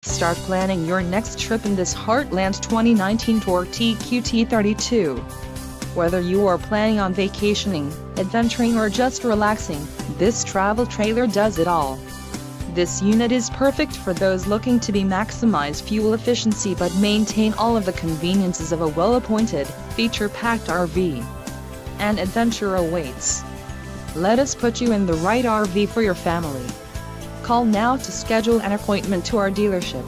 Start planning your next trip in this Heartland 2019 Torque TQ T32. Whether you are planning on vacationing, adventuring or just relaxing, this travel trailer does it all. This unit is perfect for those looking to maximize fuel efficiency but maintain all of the conveniences of a well-appointed, feature-packed RV. An adventure awaits. Let us put you in the right RV for your family. Call now to schedule an appointment to our dealership.